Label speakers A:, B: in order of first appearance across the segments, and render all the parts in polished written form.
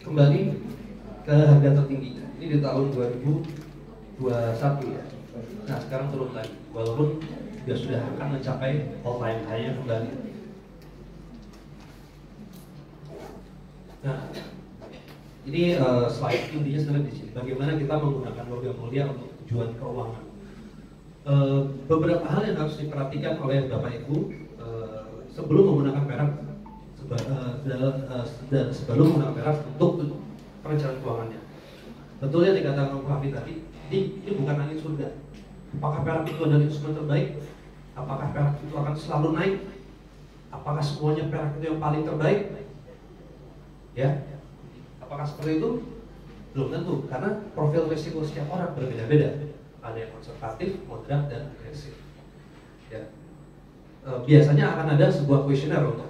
A: kembali ke harga tertingginya. Ini di tahun 2021 ya. Nah sekarang turun lagi, walaupun dia sudah akan mencapai all time high-nya kembali. Nah, ini slide intinya sebenarnya di sini. Bagaimana kita menggunakan logam mulia untuk tujuan keuangan. Beberapa hal yang harus diperhatikan oleh Bapak Ibu sebelum menggunakan perak, sebelum menggunakan perak untuk perencanaan keuangannya. Betul yang dikatakan Om Hafid tadi, ini bukan angin surga. Apakah perak itu adalah instrumen terbaik? Apakah perak itu akan selalu naik? Apakah semuanya perak itu yang paling terbaik? Ya, apakah seperti itu? Belum tentu, karena profil risiko setiap orang berbeda-beda. Ada yang konservatif, moderat, dan agresif. Ya. Biasanya akan ada sebuah kuesioner untuk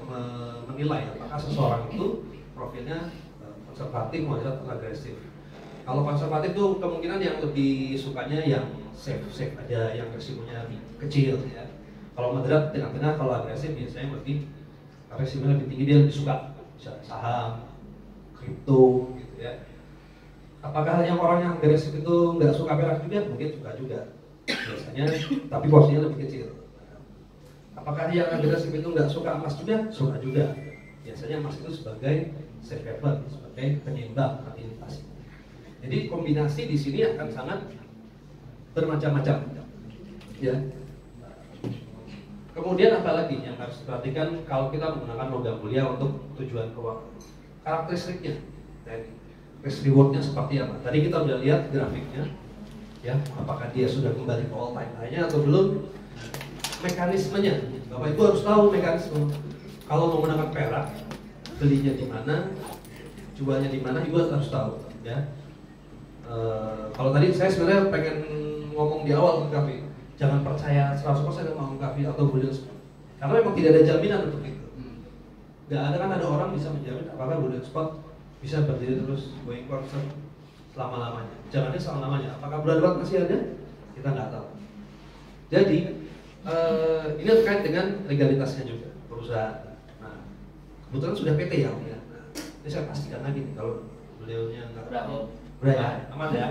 A: menilai apakah seseorang itu profilnya konservatif, moderat, atau agresif. Kalau konservatif itu kemungkinan yang lebih sukanya yang safe aja, yang risikonya lebih kecil ya. Kalau moderat tengah-tengah, kalau agresif biasanya lebih risikonya lebih tinggi, dia lebih suka saham, kripto gitu ya. Apakah yang orang yang agresif itu nggak suka perak juga? Mungkin suka juga biasanya, tapi porsinya lebih kecil. Apakah yang agresif itu nggak suka emas juga? Suka juga. Biasanya emas itu sebagai safe haven, sebagai penyeimbang inflasi. Jadi kombinasi di sini akan sangat bermacam-macam. Ya. Kemudian apa lagi yang harus diperhatikan kalau kita menggunakan logam mulia untuk tujuan keuangan? Karakteristiknya, risk rewardnya seperti apa? Tadi kita udah lihat grafiknya, ya. Apakah dia sudah kembali ke all time high-nya atau belum? Mekanismenya, Bapak Ibu harus tahu mekanisme. Kalau menggunakan perak, belinya di mana, jualnya di mana, Ibu harus tahu, ya. Kalau tadi saya sebenarnya pengen ngomong di awal ke Kavi, jangan percaya 100% sama Kavi atau Bullion Spot, karena memang tidak ada jaminan untuk itu. Gak ada, kan ada orang bisa menjamin apakah Bullion Spot bisa berdiri terus going concern selama-lamanya. Jangannya selama-lamanya. Apakah bulan depan masih ada? Kita nggak tahu. Jadi ini terkait dengan legalitasnya juga perusahaan. Nah, kebetulan sudah PT ya, Om ya. Nah, ini saya pastikan lagi nih kalau beliaunya nggak udah ya, aman ya.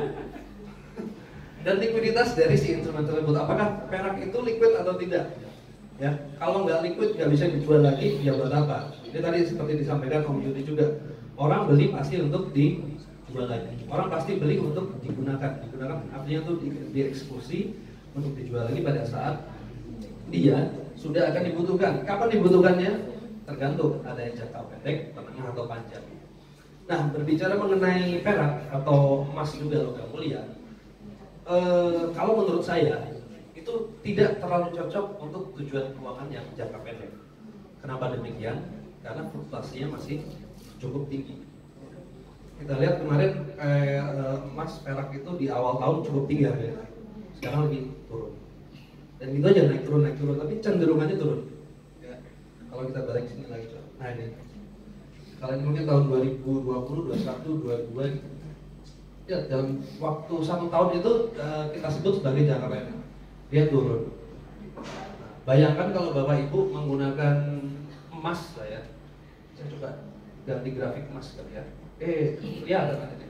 A: Dan likuiditas dari si instrumen tersebut, apakah perak itu liquid atau tidak? Ya, kalau nggak liquid nggak bisa dijual lagi, ya buat apa? Ini tadi seperti disampaikan Om Yudi juga, orang beli pasti untuk dijual lagi. Orang pasti beli untuk digunakan artinya itu dieksekusi untuk dijual lagi pada saat dia sudah akan dibutuhkan. Kapan dibutuhkannya? Tergantung, ada yang jangka pendek, menengah atau panjang. Nah, berbicara mengenai perak atau emas juga logam mulia, kalau menurut saya itu tidak terlalu cocok untuk tujuan keuangan yang jangka pendek. Kenapa demikian? Karena fluktuasinya masih cukup tinggi. Kita lihat kemarin emas perak itu di awal tahun cukup tinggi harganya, sekarang lebih turun. Dan itu aja naik turun, tapi cenderungannya turun. Ya. Kalau kita balik sini lagi, nah ini. Kalau ini mungkin tahun 2020, 2021, 2022 gitu. Ya, dalam waktu 1 tahun itu kita sebut sebagai jangka pendek. Dia turun. Nah, bayangkan kalau Bapak Ibu menggunakan emas lah ya. Saya coba ganti grafik emas kali ya. Lihat kan ini.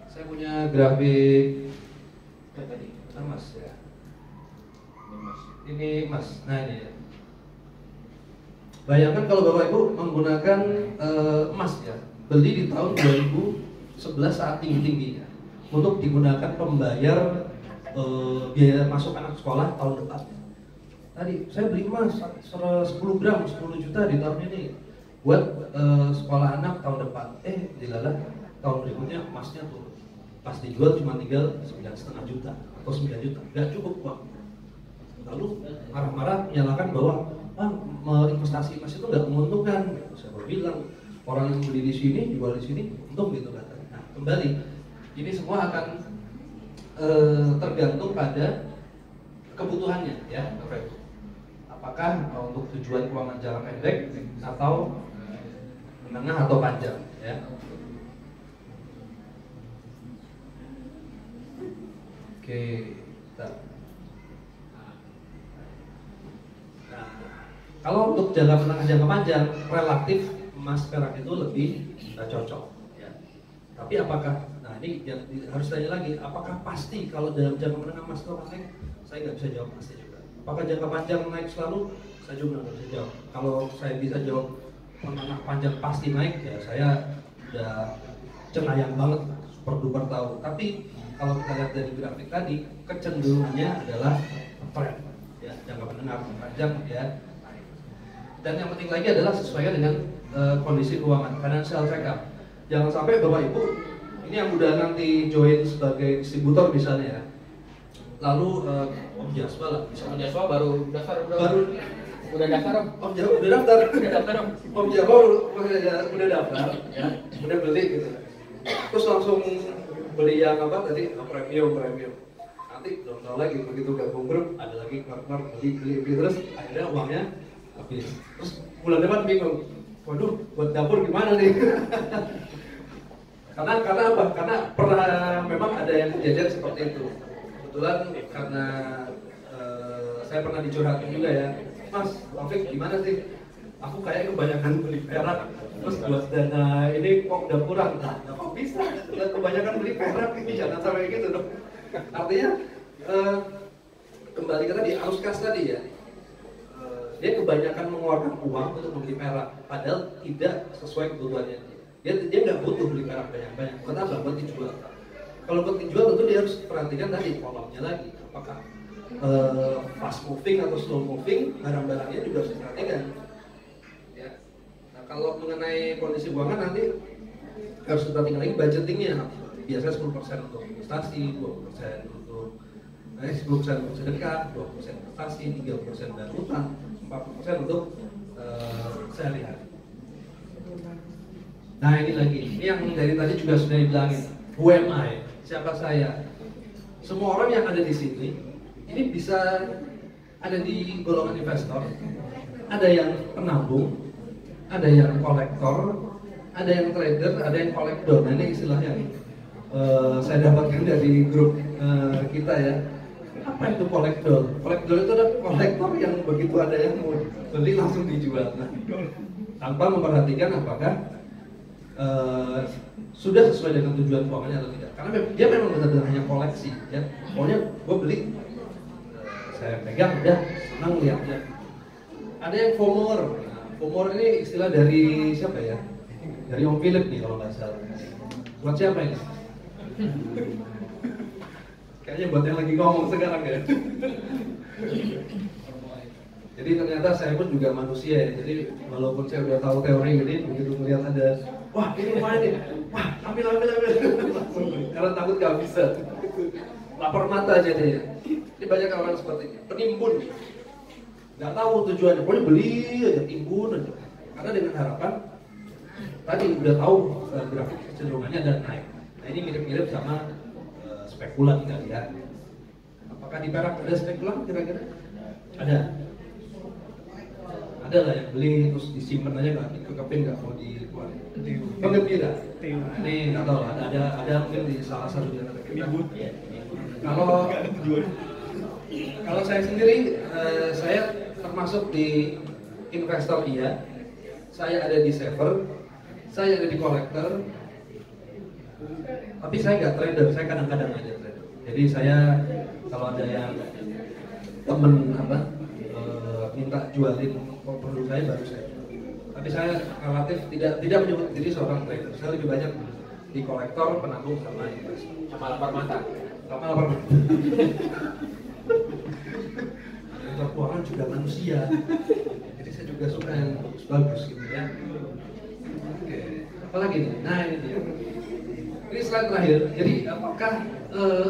A: Saya punya grafik tadi emas ya. Ini emas. Nah ini ya. Bayangkan kalau Bapak Ibu menggunakan emas ya, beli di tahun 2011 saat tinggi-tingginya untuk digunakan pembayar biaya masuk anak sekolah tahun depan. Tadi saya beli emas 10 gram 10 juta di tahun ini buat sekolah anak tahun depan. Dilalah tahun berikutnya emasnya turun. Pas dijual cuma tinggal 9,5 juta atau 9 juta, nggak cukup uang. Lalu marah-marah menyalahkan bahwa investasi emas itu nggak menguntungkan. Saya baru bilang orang yang beli di sini jual di sini untung gitu katanya. Nah kembali ini semua akan tergantung pada kebutuhannya ya, apakah untuk tujuan keuangan jangka pendek atau menengah atau panjang ya. Oke, nah, kalau untuk jangka menengah jangka panjang relatif emas perak itu lebih cocok. Ya. Tapi apakah, nah ini yang harus tanya lagi, apakah pasti kalau dalam jangka menengah emas itu naik? Saya nggak bisa jawab pasti juga. Apakah jangka panjang naik selalu? Saya juga nggak bisa jawab. Kalau saya bisa jawab menengah panjang pasti naik, ya saya udah cenayang banget, super duper tahu. Tapi kalau kita lihat dari grafik tadi, kecenderungannya adalah trend, ya jangka menengah panjang ya. Dan yang penting lagi adalah sesuaikan dengan kondisi keuangan, financial check up. Jangan sampai Bapak Ibu ini yang udah nanti join sebagai distributor misalnya ya, lalu Om Jaswa lah,
B: Om Jaswa baru daftar udah daftar
A: Om Jaswa udah daftar Om Jaswa udah daftar ya, udah beli gitu, terus langsung beli yang apa tadi premium, nanti belum tahu lagi begitu gabung grup ada lagi partner beli terus akhirnya uangnya habis, terus bulan depan bingung, waduh buat dapur gimana nih? karena apa? Karena pernah memang ada yang kejadian seperti itu. Kebetulan karena saya pernah dicurhatin juga ya, Mas Taufik gimana sih? Aku kayak kebanyakan beli perak, terus buat dana ini kok udah kurang. Nah, kok bisa? Kebanyakan beli perak ini jangan sampai gitu dong. Artinya kembali ke tadi arus kas tadi ya. Dia kebanyakan mengeluarkan uang untuk membeli perak, padahal tidak sesuai kebutuhannya. Dia nggak butuh beli perak banyak-banyak. Kenapa? Buat dijual. Kalau buat dijual tentu dia harus perhatikan tadi kolomnya lagi, apakah fast moving atau slow moving, barang-barangnya juga harus diperhatikan. Ya. Nah, kalau mengenai kondisi keuangan nanti harus diperhatikan lagi budgetingnya. Biasanya 10% untuk investasi, 20% untuk 10% untuk sedekah, 20% investasi, 3% dari utang, 40% untuk sehari-hari. Nah ini lagi, ini yang dari tadi juga sudah dibilangin. Who am I? Siapa saya? Semua orang yang ada di sini, ini bisa ada di golongan investor, ada yang penabung, ada yang kolektor, ada yang trader, ada yang kolektor. Nah ini istilahnya saya dapatkan dari grup kita ya. Apa itu kolektor? Kolektor itu adalah kolektor yang begitu ada yang mau beli langsung dijual, nah, tanpa memperhatikan apakah sudah sesuai dengan tujuan keuangannya atau tidak. Karena dia memang benar-benar hanya koleksi, ya. Pokoknya gue beli, saya pegang, udah senang lihatnya. Ada yang FOMOR. Nah, FOMOR ini istilah dari siapa ya? Dari Om Philip nih kalau nggak salah. Buat siapa ini? Kayaknya buat yang lagi ngomong sekarang ya. Jadi ternyata saya pun juga manusia ya. Jadi walaupun saya udah tahu teori ini, begitu melihat ada, wah ini lumayan nih, wah ambil. Karena takut gak bisa. Lapar mata jadinya. Ini banyak orang seperti ini, penimbun. Gak tahu tujuannya, pokoknya beli aja, timbun aja. Karena dengan harapan tadi udah tahu grafik kecenderungannya dan naik. Nah ini mirip-mirip sama spekulan kali ya. Apakah di perak ada spekulan kira-kira? Ada. Ada lah yang beli terus disimpan aja nggak dikekepin nggak mau dikeluarin. Penggembira. Nah, ini nggak tahu ada mungkin di salah satu di antara kita. Kalau saya sendiri saya termasuk di investor iya. Saya ada di saver, saya ada di kolektor. Tapi saya nggak trader, saya kadang-kadang aja trader. Jadi saya kalau ada yang temen minta jualin produk saya baru saya. Tapi saya relatif tidak menyebut diri seorang trader. Saya lebih banyak di kolektor, penabung sama investor.
B: Sama lapar mata.
A: Investor keuangan juga manusia. Jadi saya juga suka yang bagus gitu ya. Oke, apalagi nih? Nah ini dia. Ini slide terakhir. Jadi apakah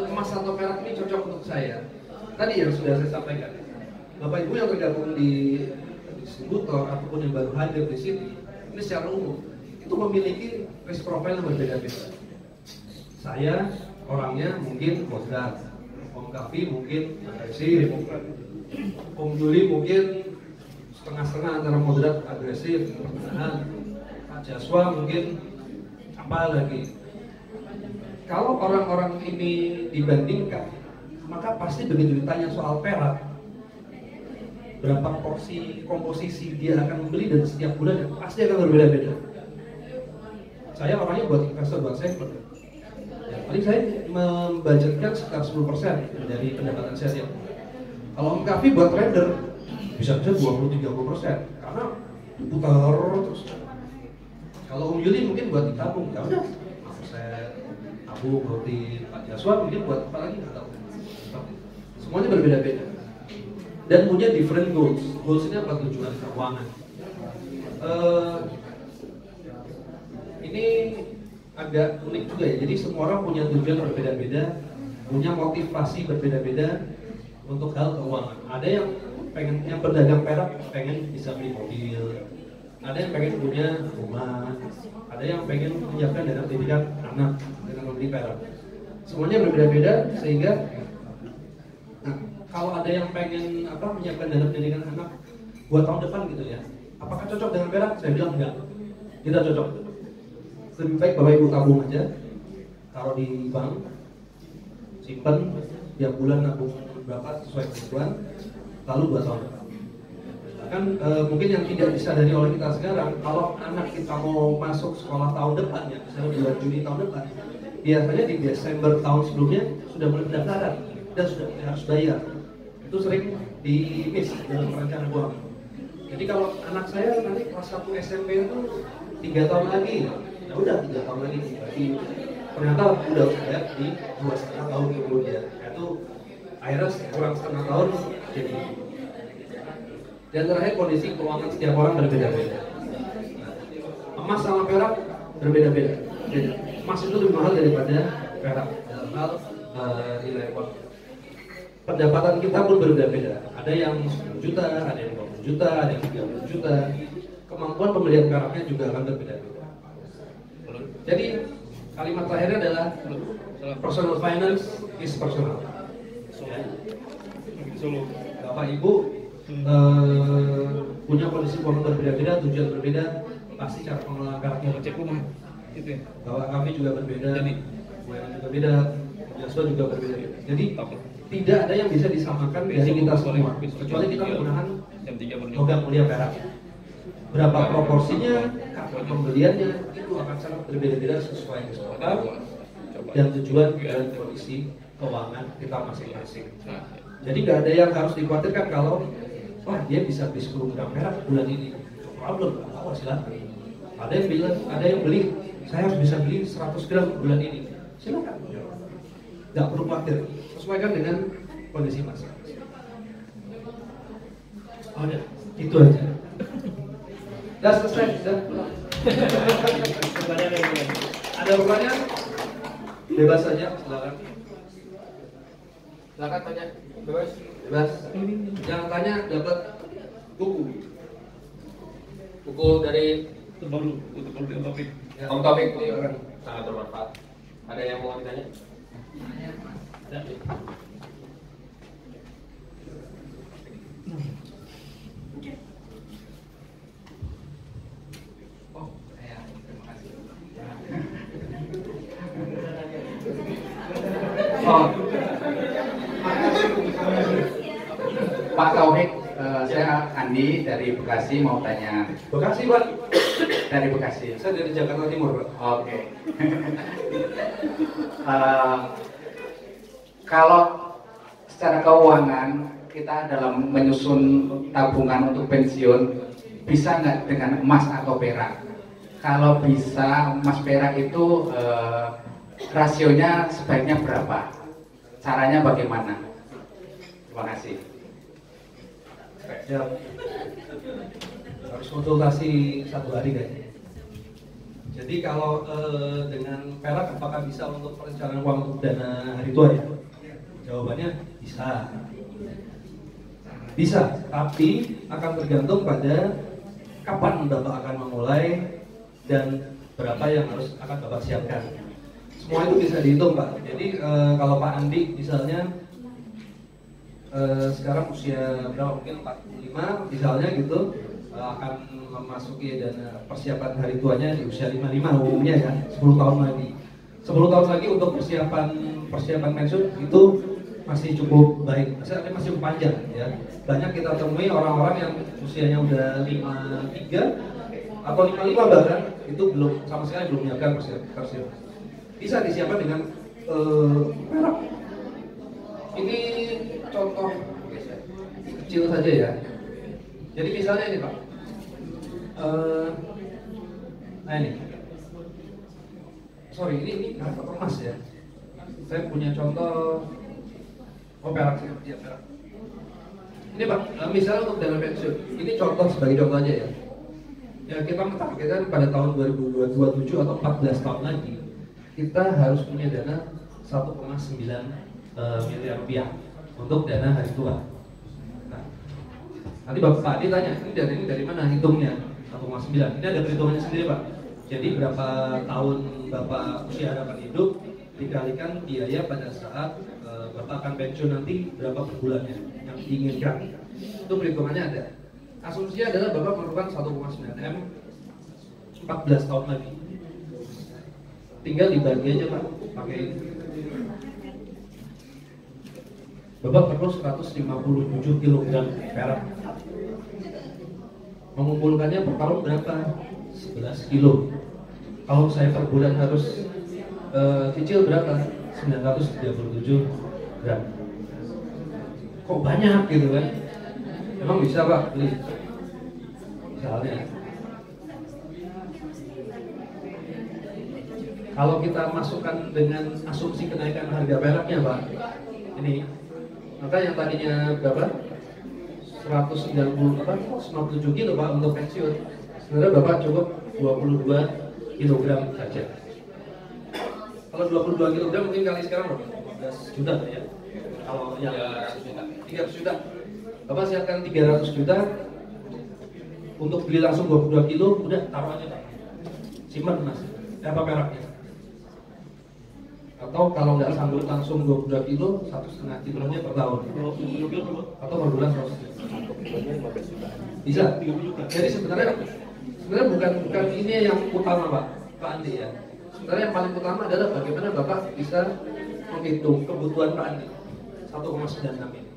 A: emas atau perak ini cocok untuk saya? Tadi yang sudah saya sampaikan. Bapak Ibu yang tergabung di distributor ataupun yang baru hadir di sini, ini secara umum itu memiliki risk profile yang berbeda-beda. Saya orangnya mungkin moderat, Om Kavi mungkin agresif, Om Juli mungkin setengah-setengah antara moderat agresif, pertahanan, Pak Jaswa mungkin apa lagi. Kalau orang-orang ini dibandingkan, maka pasti begitu ditanya soal perak, berapa porsi komposisi dia akan membeli dan setiap bulan pasti akan berbeda-beda. saya orangnya buat investor, buat saver. Ya, paling saya membudgetkan sekitar 10% dari pendapatan saya tiap. Kalau Om Kafi buat trader bisa-bisa 20-30% karena diputar terus. Kalau Om Yuli mungkin buat ditabung, ya udah, saya tabung rutin. Pak Jaswa mungkin buat apa lagi nggak tahu. Semuanya berbeda-beda dan punya different goals. Goals ini apa? Tujuan keuangan. Ini agak unik juga ya. Jadi semua orang punya tujuan berbeda-beda, punya motivasi berbeda-beda untuk hal keuangan. Ada yang pengen, yang berdagang perak pengen bisa beli mobil, ada yang pengen punya rumah, ada yang pengen menyiapkan dana pendidikan anak dengan membeli perak. Semuanya berbeda-beda sehingga, nah, kalau ada yang pengen menyiapkan dana pendidikan anak buat tahun depan gitu ya, apakah cocok dengan perak? Saya bilang enggak, tidak cocok. Lebih baik Bapak Ibu tabung aja, taruh di bank, simpen, tiap bulan nabung berapa sesuai kebutuhan, lalu buat tahun depan. Kan mungkin yang tidak disadari oleh kita sekarang, kalau anak kita mau masuk sekolah tahun depan ya, misalnya bulan Juni tahun depan, biasanya di Desember tahun sebelumnya sudah mulai pendaftaran dan sudah harus bayar. Itu sering di miss dalam perencanaan keuangan. Jadi kalau anak saya nanti kelas 1 SMP itu 3 tahun lagi, ya udah 3 tahun lagi, berarti ternyata udah bayar di 2,5 tahun kemudian. Itu akhirnya kurang setengah tahun jadi. Dan terakhir kondisi keuangan setiap orang berbeda-beda. Emas sama perak berbeda-beda. Emas itu lebih mahal daripada perak dalam hal nilai uang. Pendapatan kita pun berbeda-beda. Ada yang 10 juta, ada yang 20 juta, ada yang 30 juta. Kemampuan pembelian peraknya juga akan berbeda-beda. Jadi kalimat terakhirnya adalah personal finance is personal. Ya. Bapak Ibu punya kondisi keuangan berbeda-beda, tujuan berbeda, pasti cara pengelolaan peraknya gitu ya. Bapak kami juga berbeda, Buana juga beda, Jaswa juga berbeda. Jadi tidak ada yang bisa disamakan dari kita semua, kecuali kita menggunakan logam mulia perak. Berapa proporsinya, kapan pembeliannya, itu akan sangat berbeda-beda sesuai kesempatan dan tujuan dan kondisi keuangan kita masing-masing. Jadi nggak ada yang harus dikhawatirkan kalau wah dia bisa beli 10 gram perak bulan ini, problem, apa silakan. Ada yang bilang, ada yang beli, saya harus bisa beli 100 gram bulan ini, silakan. Nggak perlu khawatir, sesuaikan dengan kondisi masing-masing. Oh ya, itu aja. Udah selesai, sudah. Ada pertanyaan? Bebas saja, silakan.
B: Silakan tanya, bebas.
A: Bebas. Yang tanya dapat buku. Buku dari
C: terbaru untuk Om Taufik.
B: Om Taufik, sangat bermanfaat. Ada yang mau ditanya?
D: Pak Taufik, saya Andi dari Bekasi mau tanya.
A: Bekasi, Pak.
D: Dari Bekasi.
A: Saya dari Jakarta Timur, Pak.
D: Oke. Kalau secara keuangan kita dalam menyusun tabungan untuk pensiun, bisa nggak dengan emas atau perak? Kalau bisa emas perak itu rasionya sebaiknya berapa? Caranya bagaimana? Terima kasih.
A: Siap. Harus konsultasi 1 hari kayaknya. Jadi kalau dengan perak apakah bisa untuk perencanaan uang untuk dana hari tua ya? Jawabannya bisa. Bisa, tapi akan tergantung pada kapan Bapak akan memulai dan berapa yang harus akan Bapak siapkan. Semua itu bisa dihitung, Pak. Jadi kalau Pak Andi misalnya sekarang usia berapa, mungkin 45 misalnya gitu, akan memasuki dana persiapan hari tuanya di usia 55 umumnya ya, 10 tahun lagi. 10 tahun lagi untuk persiapan pensiun itu masih cukup baik, masih cukup panjang ya. Banyak kita temui orang-orang yang usianya udah 53 atau 55 bahkan itu belum sama sekali belum menyiapkan pensiun. Bisa disiapkan dengan perak. Ini contoh kecil saja ya. Jadi misalnya ini Pak, nah ini, sorry ini harta emas ya. Saya punya contoh, perak ya perak. Ini Pak, misalnya untuk dana pensiun, ini contoh sebagai contoh aja ya. Ya kita mentargetkan pada tahun 2027 atau 14 tahun lagi, kita harus punya dana 1,9 miliar rupiah untuk dana hari tua. Nah, nanti Bapak Adi tanya, ini dari mana hitungnya 1,9? Ini ada perhitungannya sendiri Pak. Jadi berapa tahun Bapak usia harapan hidup dikalikan biaya pada saat Bapak akan pensiun nanti berapa per bulannya yang diinginkan. Itu perhitungannya ada. Asumsinya adalah Bapak memerlukan 1,9 M 14 tahun lagi. Tinggal dibagi aja Pak, pakai Bapak perlu 157 kg perak. Mengumpulkannya per tahun berapa? 11 kilo. Kalau saya per bulan harus cicil berapa? 937 gram. Kok banyak gitu kan? Emang bisa Pak beli? Misalnya kalau kita masukkan dengan asumsi kenaikan harga peraknya Pak, ini maka yang tadinya berapa? 197 kilo Pak untuk pensiun. Sebenarnya Bapak cukup 22 kilogram saja. Kalau 22 kilogram mungkin kali sekarang 15 juta ya. Kalau yang 300 juta. Bapak siapkan 300 juta untuk beli langsung 22 kilo, udah taruh aja Pak. Simpan Mas. Apa peraknya? Atau kalau nggak sanggup langsung 22 kilo, 1,5 kilonya per tahun. Atau per bulan 100 juta. Bisa. Jadi sebenarnya bukan ini yang utama Pak Andi ya. Sebenarnya yang paling utama adalah bagaimana Bapak bisa menghitung kebutuhan Pak Andi 1,96 ini.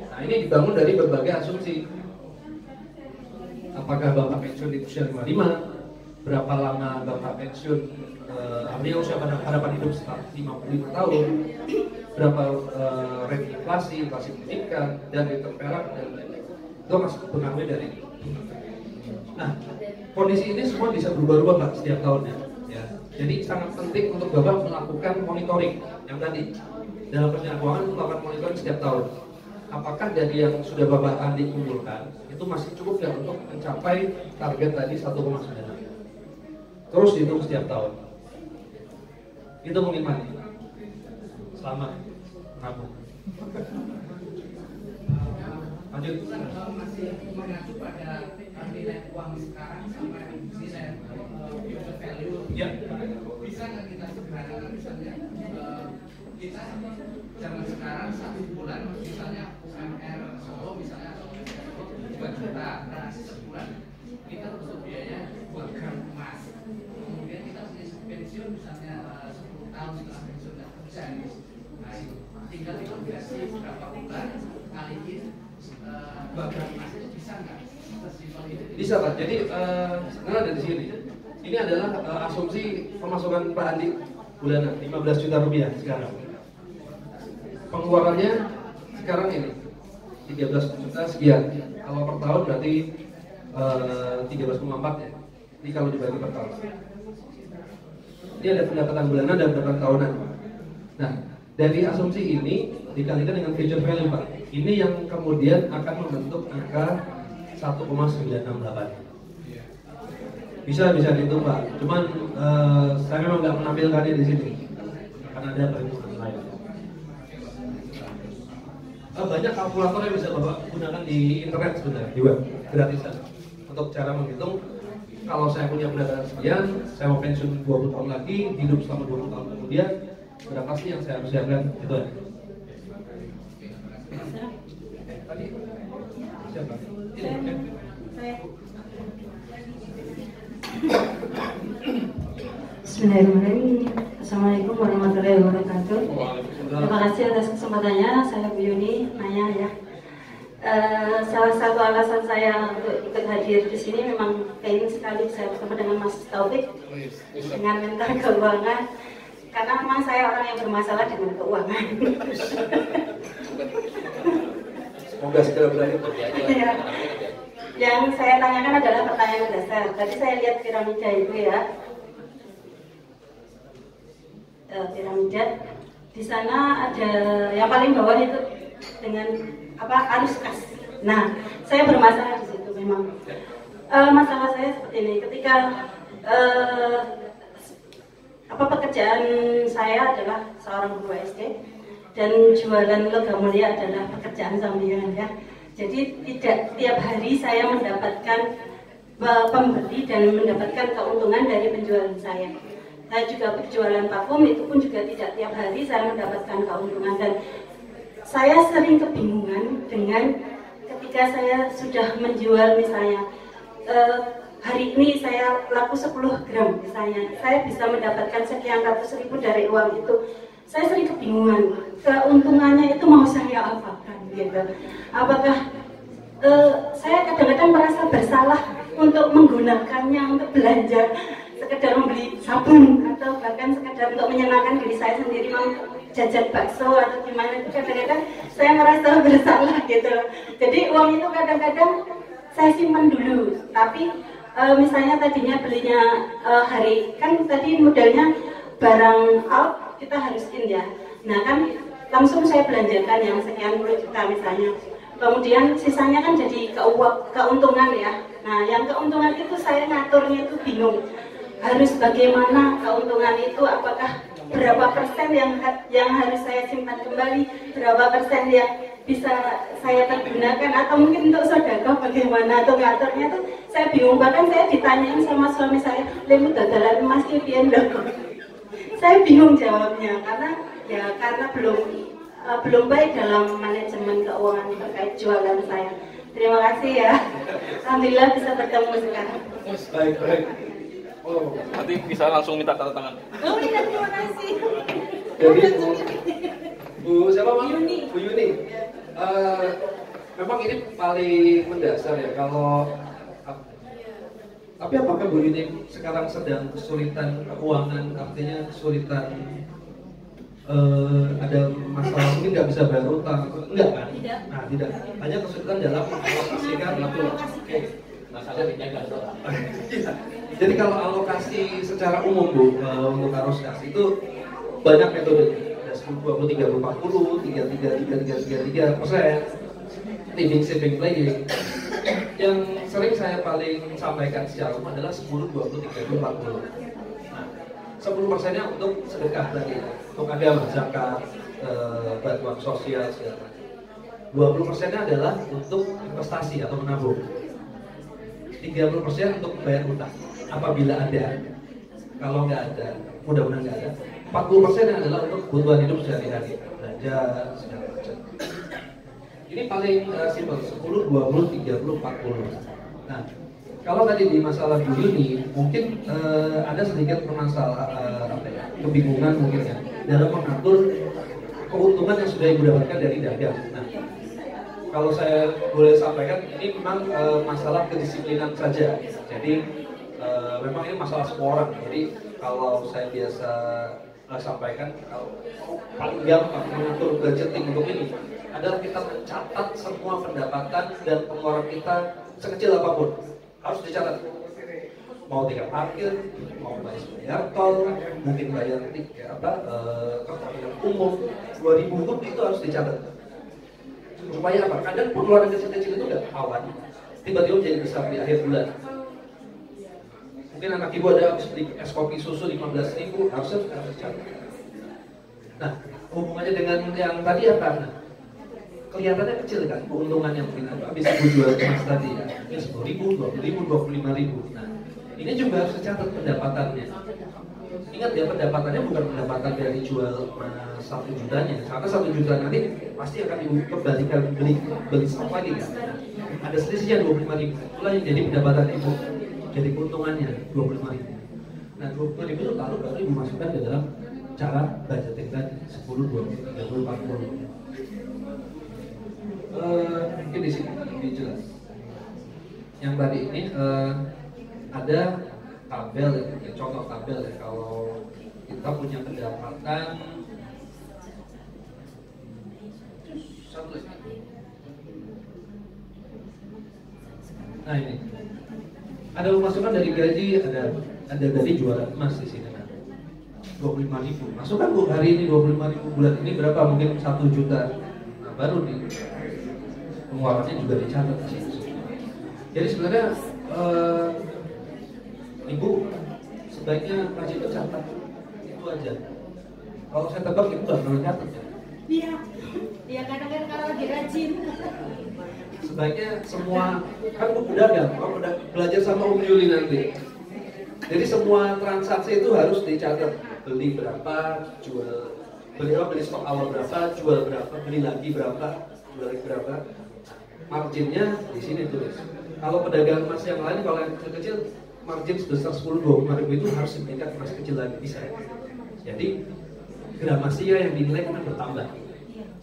A: Nah ini dibangun dari berbagai asumsi. Apakah Bapak pensiun di usia 55? Berapa lama Bapak pensiun? Artinya usia harapan hidup sekitar 55 tahun. Berapa rate inflasi pendidikan, dan return perak dan lain-lain. Itu masih pengaruh dari ini. Nah, kondisi ini semua bisa berubah-ubah Pak setiap tahunnya. Ya. Jadi sangat penting untuk Bapak melakukan monitoring yang tadi. Dalam perencanaan keuangan melakukan monitoring setiap tahun. Apakah dari yang sudah Bapak Andi kumpulkan itu masih cukup ya untuk mencapai target tadi 1,9? Terus dihitung setiap tahun. Itu mungkin Pak. Selamat menabung. Lanjut.
D: Masih mengacu pada nilai uang sekarang sama nilai future value.
A: Ya.
D: Bisa nggak kita sederhanakan misalnya kita zaman sekarang 1 bulan misalnya UMR Solo misalnya 2 juta, berarti sebulan kita untuk biaya 2 gram emas. Kemudian kita punya pensiun misalnya 10 tahun setelah pensiun nggak bisa ini. Nah itu tinggal dikalkulasi berapa bulan kaliin 2 gram emas itu bisa nggak?
A: Bisa Pak. Jadi sebenarnya ada di sini. Ini adalah asumsi pemasukan Pak Andi bulanan 15 juta rupiah sekarang. Pengeluarannya sekarang ini 13 juta sekian. Kalau per tahun berarti 13,4 ya. Ini kalau dibagi per tahun. Ini ada pendapatan bulanan dan pendapatan tahunan. Nah, dari asumsi ini dikalikan dengan future value Pak. Ini yang kemudian akan membentuk angka 1,968. Bisa dihitung Pak. Cuman saya memang nggak menampilkannya di sini karena ada perhitungan lain. Banyak kalkulator yang bisa Bapak gunakan di internet sebenarnya, di web, gratisan. Untuk cara menghitung, kalau saya punya pendapatan sekian, saya mau pensiun 20 tahun lagi, hidup selama 20 tahun kemudian, berapa sih yang saya harus siapkan? Itu aja. Tadi siapa?
E: Bismillahirrahmanirrahim. Assalamualaikum warahmatullahi wabarakatuh. Terima kasih atas kesempatannya. Saya Bu Yuni nanya ya. Salah satu alasan saya untuk ikut hadir di sini memang pengen sekali saya bertemu dengan Mas Taufik dengan mentor keuangan, karena memang saya orang yang bermasalah dengan keuangan.
B: Semoga segera berakhir terjadi.
E: Ya. Yang saya tanyakan adalah pertanyaan dasar. Tadi saya lihat piramida itu ya, piramida. Di sana ada yang paling bawah itu dengan arus kas. Nah, saya bermasalah di situ memang. Masalah saya seperti ini, ketika pekerjaan saya adalah seorang guru SD dan jualan logam mulia adalah pekerjaan sampingan ya. Jadi tidak tiap hari saya mendapatkan pembeli dan mendapatkan keuntungan dari penjualan saya. Saya juga berjualan parfum, itu pun juga tidak tiap hari saya mendapatkan keuntungan, dan saya sering kebingungan dengan ketika saya sudah menjual misalnya hari ini saya laku 10 gram misalnya, saya bisa mendapatkan sekian ratus ribu dari uang itu. Saya sering kebingungan, keuntungannya itu mau saya apakan gitu. Apakah saya kadang-kadang merasa bersalah untuk menggunakannya untuk belanja, sekedar membeli sabun atau bahkan sekedar untuk menyenangkan diri saya sendiri, mau jajan bakso atau gimana, itu kadang-kadang saya merasa bersalah gitu. Jadi uang itu kadang-kadang saya simpan dulu, tapi misalnya tadinya belinya hari, kan tadi modelnya barang out kita harus in ya. Nah kan langsung saya belanjakan yang sekian puluh juta misalnya. Kemudian sisanya kan jadi keuntungan ya. Nah yang keuntungan itu saya ngaturnya itu bingung. Harus bagaimana keuntungan itu, apakah berapa persen yang harus saya simpan kembali, berapa persen yang bisa saya pergunakan, atau mungkin untuk sedekah bagaimana, atau ngaturnya tuh saya bingung. Bahkan saya ditanyain sama suami saya, "Lemu dadalan emas ki piye ndok?" Saya bingung jawabnya karena belum baik dalam manajemen keuangan terkait jualan saya. Terima kasih ya. Alhamdulillah bisa bertemu sekarang.
A: Baik. Oh.
C: Nanti bisa langsung minta tanda tangan.
E: Oh iya, terima kasih.
A: Jadi Bu siapa Bang? Bu Yuni. Memang ini paling mendasar ya kalau. Tapi apakah Bu Yuni sekarang sedang kesulitan keuangan, artinya kesulitan ada masalah mungkin nggak bisa bayar utang, enggak kan?
E: Tidak.
A: Nah tidak, hanya kesulitan dalam mengalokasikan itu.
B: Masalah dijaga.
A: Jadi kalau alokasi secara umum Bu untuk arus kas itu banyak metode, ada 10, 20, 30, 40, 33, 33%, living, saving, playing. Yang sering saya paling sampaikan secara umum adalah 10, 20, 30, 40. Nah, 10%-nya untuk sedekah tadi, untuk agama, zakat, bantuan sosial segala macam. 20%-nya adalah untuk investasi atau menabung. 30% untuk bayar utang apabila ada. Kalau nggak ada, mudah-mudahan nggak ada. 40% adalah untuk kebutuhan hidup sehari-hari, belanja segala macam. Ini paling simpel, 10, 20, 30, 40. Nah, kalau tadi di masalah Bu Yuni, mungkin ada sedikit kebingungan mungkin ya dalam mengatur keuntungan yang sudah Ibu dapatkan dari dagang. Nah, kalau saya boleh sampaikan, ini memang masalah kedisiplinan saja. Jadi memang ini masalah semua orang. Jadi kalau saya biasa sampaikan, kalau paling gampang mengatur budgeting untuk ini adalah kita mencatat semua pendapatan dan pengeluaran kita sekecil apapun, harus dicatat. Mau tiket parkir, mau bayar tol, mungkin bayar tiket transportasi umum 2.000 pun itu harus dicatat. Supaya apa? Kadang pengeluaran kecil-kecil itu nggak kawan, tiba-tiba jadi besar di akhir bulan. Mungkin anak ibu ada habis beli es kopi susu 15.000, harus dicatat. Nah, hubungannya dengan yang tadi apa? Nah, kelihatannya kecil kan, keuntungannya mungkin habis ibu jual emas tadi ya, ini 10.000, 20.000, 25.000. Nah, ini juga harus dicatat pendapatannya. Ingat ya, pendapatannya bukan pendapatan dari jual 1 jutanya, karena 1 juta nanti pasti akan dikembalikan beli stok lagi kan. Nah, ada selisihnya 25.000, itulah yang jadi pendapatan ibu, jadi keuntungannya 25.000. Nah 25.000 itu lalu baru ibu masukkan ke dalam cara budgeting tadi 10, 20, 30, 40. mungkin di sini lebih jelas. Yang tadi ini ada tabel ya, contoh tabel ya. Kalau kita punya pendapatan satu lagi. Nah ini ada pemasukan dari gaji, ada dari jualan emas di sini. 25.000. Masukkan Bu hari ini 25.000, bulan ini berapa? Mungkin 1 juta. Nah, baru di pengeluarannya juga dicatat di sini. Jadi sebenarnya Ibu sebaiknya rajin mencatat itu aja. Kalau saya tebak Ibu nggak pernah catat ya?
E: Iya. Iya kadang-kadang kalau lagi rajin.
A: Sebaiknya semua kan Bu pedagang, kalau belajar sama Om Yuli nanti. Jadi semua transaksi itu harus dicatat. Beli berapa, beli stok awal berapa, jual berapa, beli lagi berapa, jual lagi berapa. Marginnya di sini tulis. Kalau pedagang emas yang lain, kalau yang kecil-kecil, margin sebesar 10-25 ribu itu harus diberikan emas kecil lagi bisa. Jadi gramasinya yang dinilai kan bertambah.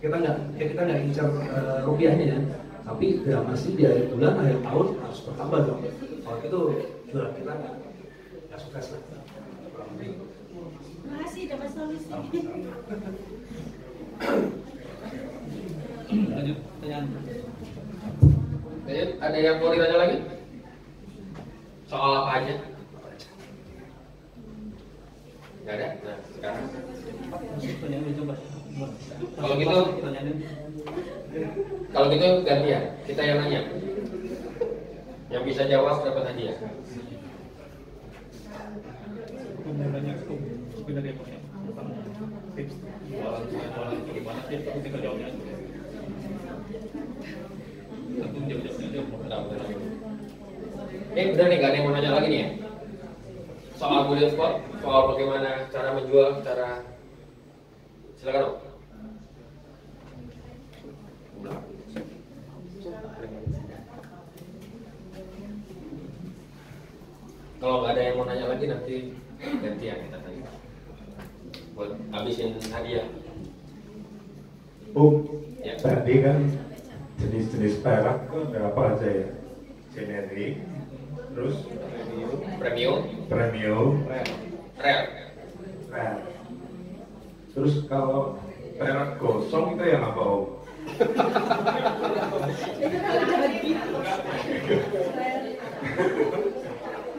A: Kita nggak incar rupiahnya ya, tapi gramasi di akhir bulan, akhir tahun harus bertambah dong. Kalau itu jualan kita nggak sukses lah.
E: Makasih dapat solusi.
C: Lanjut pertanyaan.
B: Ada yang mau ditanya lagi? Soal apa aja? Nggak ada? Nah, sekarang
C: Pertanyaan coba.
B: Kalau gitu gantian, kita yang nanya. Yang bisa jawab dapat hadiah.
C: Banyak sebenarnya banyak tips jualan gimana sih aku tinggal jawabnya satu jawabnya
B: Bener nih, gak ada yang mau nanya lagi nih ya? Soal Bullion Spot, soal bagaimana cara menjual, silakan Om. Kalau nggak ada yang mau nanya lagi nanti gantian kita tadi buat habisin hadiah. Ya.
F: Tadi kan jenis-jenis perak itu ada apa aja ya? Generik, terus
B: Premium, rare.
F: Terus kalau perak gosong itu yang apa Om?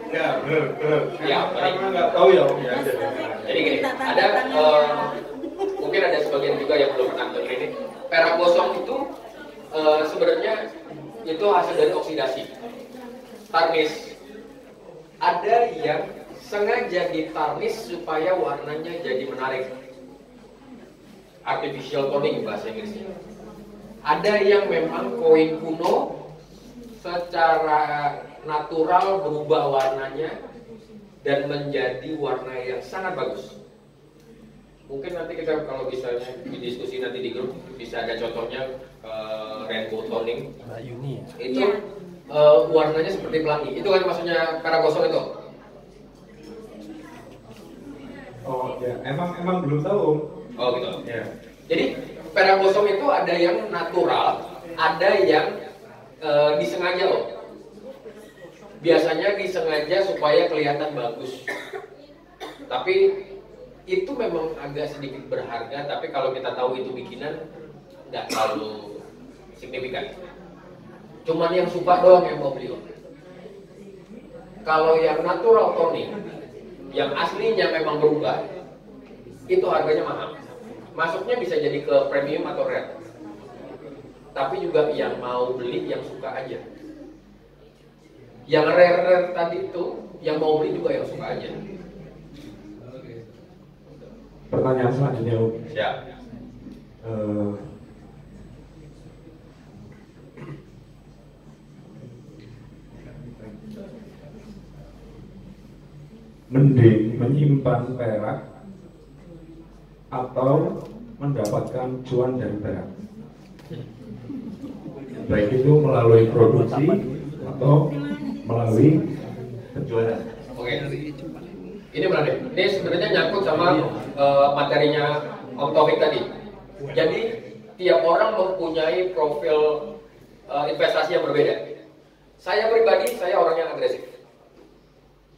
F: Ya, benar.
B: Ya,
F: Karena nggak tahu ya Om ya.
B: Jadi gini, ada mungkin ada sebagian juga yang belum pernah dengar ini. Perak gosong itu sebenarnya itu hasil dari oksidasi, tarnis. Ada yang sengaja ditarnis supaya warnanya jadi menarik, artificial toning bahasa Inggrisnya. Ada yang memang koin kuno secara natural berubah warnanya dan menjadi warna yang sangat bagus. Mungkin nanti kita kalau misalnya di diskusi nanti di grup bisa ada contohnya rainbow toning. Itu warnanya seperti pelangi. Itu kan maksudnya perak gosong itu.
F: Oh ya, emang belum tahu.
B: Oh gitu.
F: Ya.
B: Jadi perak gosong itu ada yang natural, ada yang disengaja loh. Biasanya disengaja supaya kelihatan bagus. Tapi itu memang agak sedikit berharga, tapi kalau kita tahu itu bikinan nggak terlalu signifikan. Cuman yang suka doang yang mau beli. Kalau yang natural toning, yang aslinya memang berubah, itu harganya mahal. Masuknya bisa jadi ke premium atau rare. Tapi juga yang mau beli yang suka aja. Yang rare tadi itu, yang mau beli juga yang suka aja.
F: Pertanyaan selanjutnya Om.
B: Siap.
F: Mending menyimpan perak atau mendapatkan cuan dari perak, baik itu melalui produksi atau melalui penjualan.
B: Oke. Ini menarik. Ini sebenarnya nyangkut sama materinya Om Taufik tadi. Jadi tiap orang mempunyai profil investasi yang berbeda. Saya pribadi, saya orang yang agresif.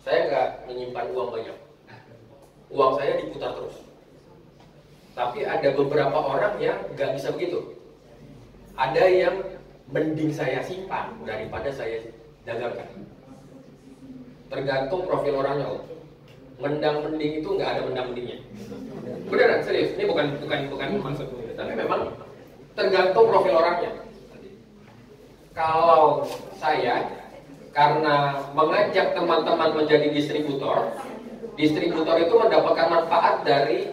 B: Saya nggak menyimpan uang banyak. Uang saya diputar terus. Tapi ada beberapa orang yang nggak bisa begitu. Ada yang mending saya simpan daripada saya dagangkan. Tergantung profil orangnya. Mendang mending itu nggak ada mendang mendingnya. Beneran serius. Ini bukan maksud. Tapi memang tergantung profil orangnya. Kalau saya karena mengajak teman-teman menjadi distributor, distributor itu mendapatkan manfaat dari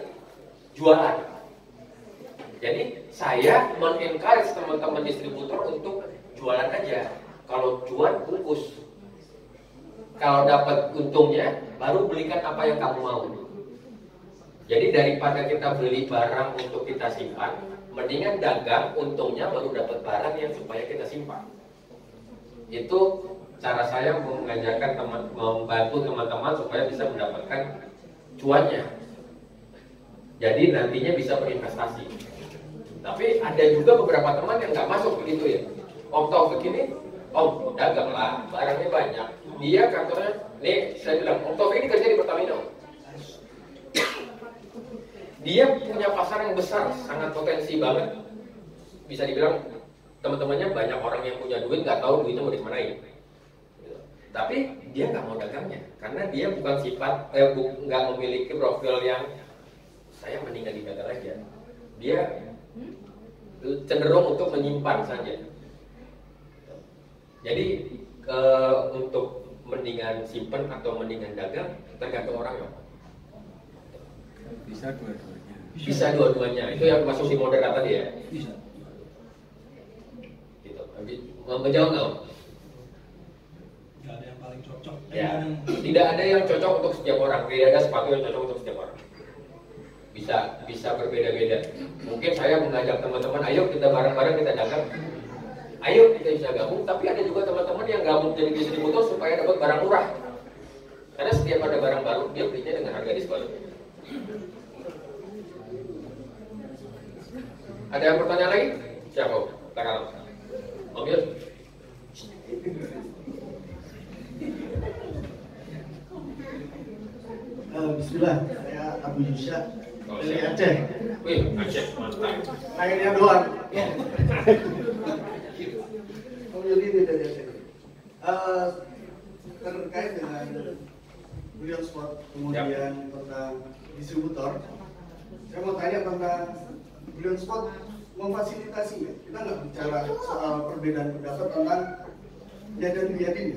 B: jualan. Jadi saya men-encourage teman-teman distributor untuk jualan aja. Kalau jual bungkus. Kalau dapat untungnya, baru belikan apa yang kamu mau. Jadi daripada kita beli barang untuk kita simpan, mendingan dagang untungnya baru dapat barang yang supaya kita simpan. Itu cara saya mengajarkan membantu teman-teman supaya bisa mendapatkan cuannya. Jadi nantinya bisa berinvestasi. Tapi ada juga beberapa teman yang nggak masuk begitu ya. Om Taufik ini, Om dagang lah, barangnya banyak. Dia kantornya, nih saya bilang, Om Taufik ini kerja di Pertamina. Dia punya pasar yang besar, sangat potensi banget. Bisa dibilang teman-temannya banyak orang yang punya duit, nggak tahu duitnya mau dikemanain. Tapi dia nggak mau dagangnya, karena dia bukan sifat, nggak memiliki profil yang saya mendingan didagang aja. Dia cenderung untuk menyimpan saja. Jadi untuk mendingan simpen atau mendingan dagang tergantung orangnya.
G: Bisa dua-duanya.
B: Bisa dua-duanya. Itu yang masuk di modern tadi ya.
C: Bisa.
B: Gitu. Menjawab nggak?
C: Nggak ada yang paling cocok.
B: Ya. Tidak ada yang cocok untuk setiap orang. Tidak ada sepatu yang cocok untuk setiap orang. Bisa berbeda-beda. Mungkin saya mengajak teman-teman, ayo kita bareng-bareng kita dagang. Ayo kita bisa gabung, tapi ada juga teman-teman yang gabung jadi distributor supaya dapat barang murah. Karena setiap ada barang baru, dia belinya dengan harga diskon. Ada yang pertanyaan lagi? Siapa? Tangan. Mobil?
H: Bismillah, saya Abu Yusya dari Aceh.
B: Wih, Aceh, mantap.
H: Akhirnya doang. Jadi ini dari Aceh. Terkait dengan Brilliant Spot, kemudian tentang distributor, saya mau tanya tentang Brilliant Spot memfasilitasi ya. Kita nggak bicara soal perbedaan pendapat tentang ya dan biadin.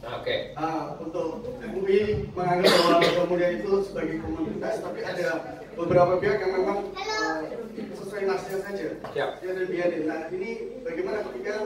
B: Oke.
H: Untuk MUI menganggap bahwa kemudian itu sebagai komunitas, tapi ada beberapa pihak yang memang sesuai nasnya saja.
B: Siap.
H: Ya dan biadin. Nah ini bagaimana ketika